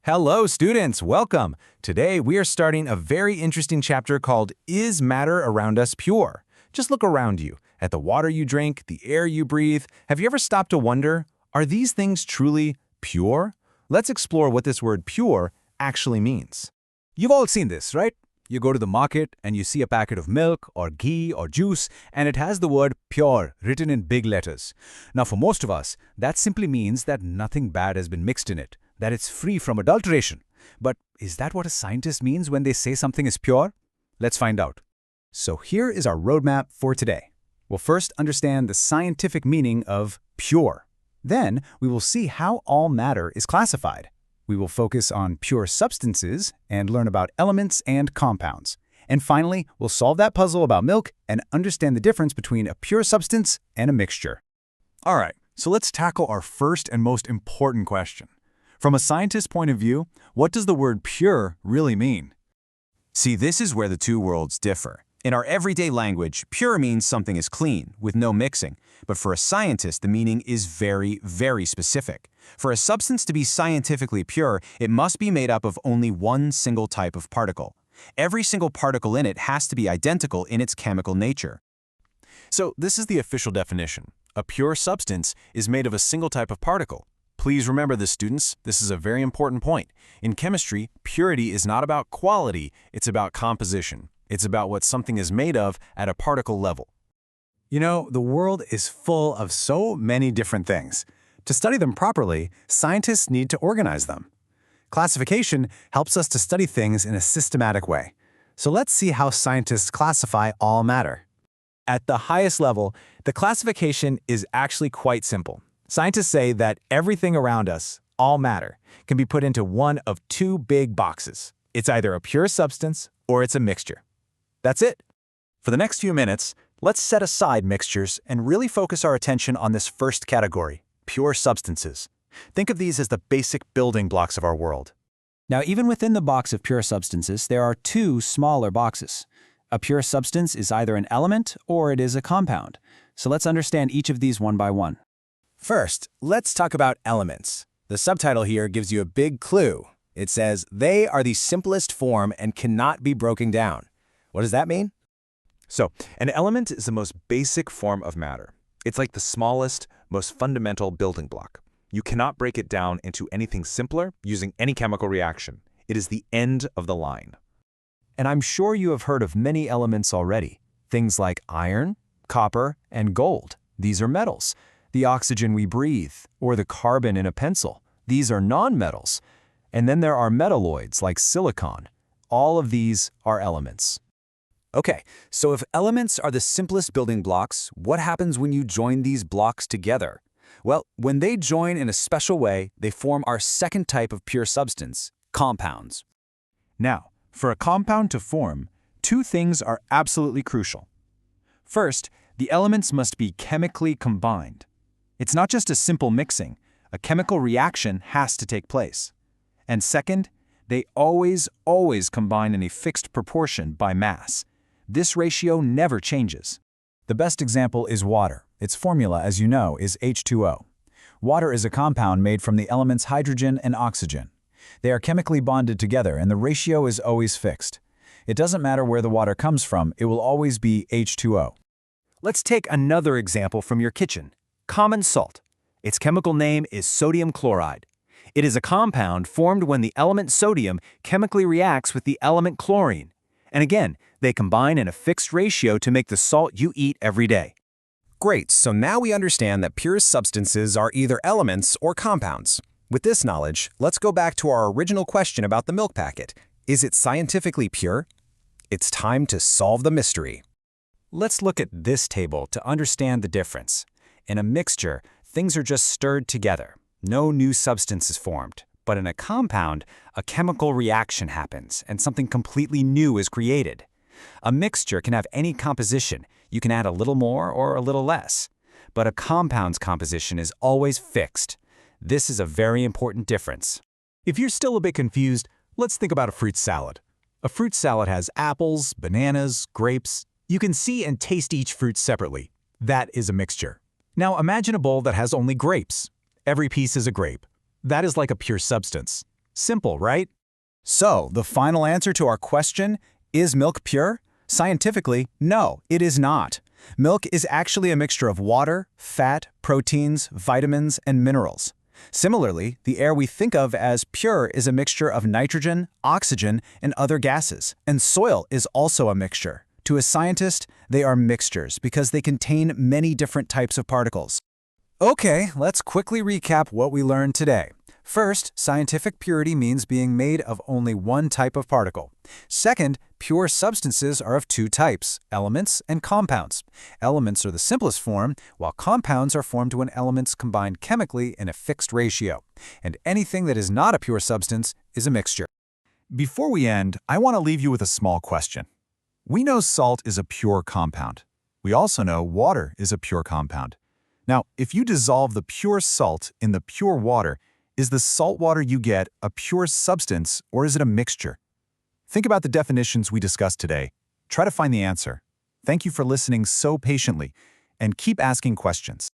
Hello, students. Welcome. Today, we are starting a very interesting chapter called Is Matter Around Us Pure? Just look around you, at the water you drink, the air you breathe. Have you ever stopped to wonder, are these things truly pure? Let's explore what this word pure actually means. You've all seen this, right? You go to the market and you see a packet of milk or ghee or juice and it has the word pure written in big letters. Now for most of us, that simply means that nothing bad has been mixed in it, that it's free from adulteration. But is that what a scientist means when they say something is pure? Let's find out. So here is our roadmap for today. We'll first understand the scientific meaning of pure. Then we will see how all matter is classified. We will focus on pure substances and learn about elements and compounds. And finally, we'll solve that puzzle about milk and understand the difference between a pure substance and a mixture. All right, so let's tackle our first and most important question. From a scientist's point of view, what does the word pure really mean? See, this is where the two worlds differ. In our everyday language, pure means something is clean, with no mixing. But for a scientist, the meaning is very, very specific. For a substance to be scientifically pure, it must be made up of only one single type of particle. Every single particle in it has to be identical in its chemical nature. So this is the official definition. A pure substance is made of a single type of particle. Please remember this, students. This is a very important point. In chemistry, purity is not about quality, it's about composition. It's about what something is made of at a particle level. You know, the world is full of so many different things. To study them properly, scientists need to organize them. Classification helps us to study things in a systematic way. So let's see how scientists classify all matter. At the highest level, the classification is actually quite simple. Scientists say that everything around us, all matter, can be put into one of two big boxes. It's either a pure substance or it's a mixture. That's it. For the next few minutes, let's set aside mixtures and really focus our attention on this first category, pure substances. Think of these as the basic building blocks of our world. Now, even within the box of pure substances, there are two smaller boxes. A pure substance is either an element or it is a compound. So let's understand each of these one by one. First, let's talk about elements. The subtitle here gives you a big clue. It says, they are the simplest form and cannot be broken down. What does that mean? So, an element is the most basic form of matter. It's like the smallest, most fundamental building block. You cannot break it down into anything simpler using any chemical reaction. It is the end of the line. And I'm sure you have heard of many elements already. Things like iron, copper, and gold. These are metals. The oxygen we breathe, or the carbon in a pencil. These are nonmetals. And then there are metalloids like silicon. All of these are elements. Okay, so if elements are the simplest building blocks, what happens when you join these blocks together? Well, when they join in a special way, they form our second type of pure substance, compounds. Now, for a compound to form, two things are absolutely crucial. First, the elements must be chemically combined. It's not just a simple mixing. A chemical reaction has to take place. And second, they always combine in a fixed proportion by mass. This ratio never changes. The best example is water. Its formula, as you know, is H2O. Water is a compound made from the elements hydrogen and oxygen. They are chemically bonded together and the ratio is always fixed. It doesn't matter where the water comes from, it will always be H2O. Let's take another example from your kitchen. Common salt. Its chemical name is sodium chloride. It is a compound formed when the element sodium chemically reacts with the element chlorine. And again, they combine in a fixed ratio to make the salt you eat every day. Great, so now we understand that pure substances are either elements or compounds. With this knowledge, let's go back to our original question about the milk packet. Is it scientifically pure? It's time to solve the mystery. Let's look at this table to understand the difference. In a mixture, things are just stirred together. No new substance is formed. But in a compound, a chemical reaction happens and something completely new is created. A mixture can have any composition. You can add a little more or a little less. But a compound's composition is always fixed. This is a very important difference. If you're still a bit confused, let's think about a fruit salad. A fruit salad has apples, bananas, grapes. You can see and taste each fruit separately. That is a mixture. Now imagine a bowl that has only grapes. Every piece is a grape. That is like a pure substance. Simple, right? So, the final answer to our question, is milk pure? Scientifically, no, it is not. Milk is actually a mixture of water, fat, proteins, vitamins, and minerals. Similarly, the air we think of as pure is a mixture of nitrogen, oxygen, and other gases. And soil is also a mixture. To a scientist, they are mixtures because they contain many different types of particles. Okay, let's quickly recap what we learned today. First, scientific purity means being made of only one type of particle. Second, pure substances are of two types, elements and compounds. Elements are the simplest form, while compounds are formed when elements combine chemically in a fixed ratio. And anything that is not a pure substance is a mixture. Before we end, I want to leave you with a small question. We know salt is a pure compound. We also know water is a pure compound. Now, if you dissolve the pure salt in the pure water, is the salt water you get a pure substance or is it a mixture? Think about the definitions we discussed today. Try to find the answer. Thank you for listening so patiently, and keep asking questions.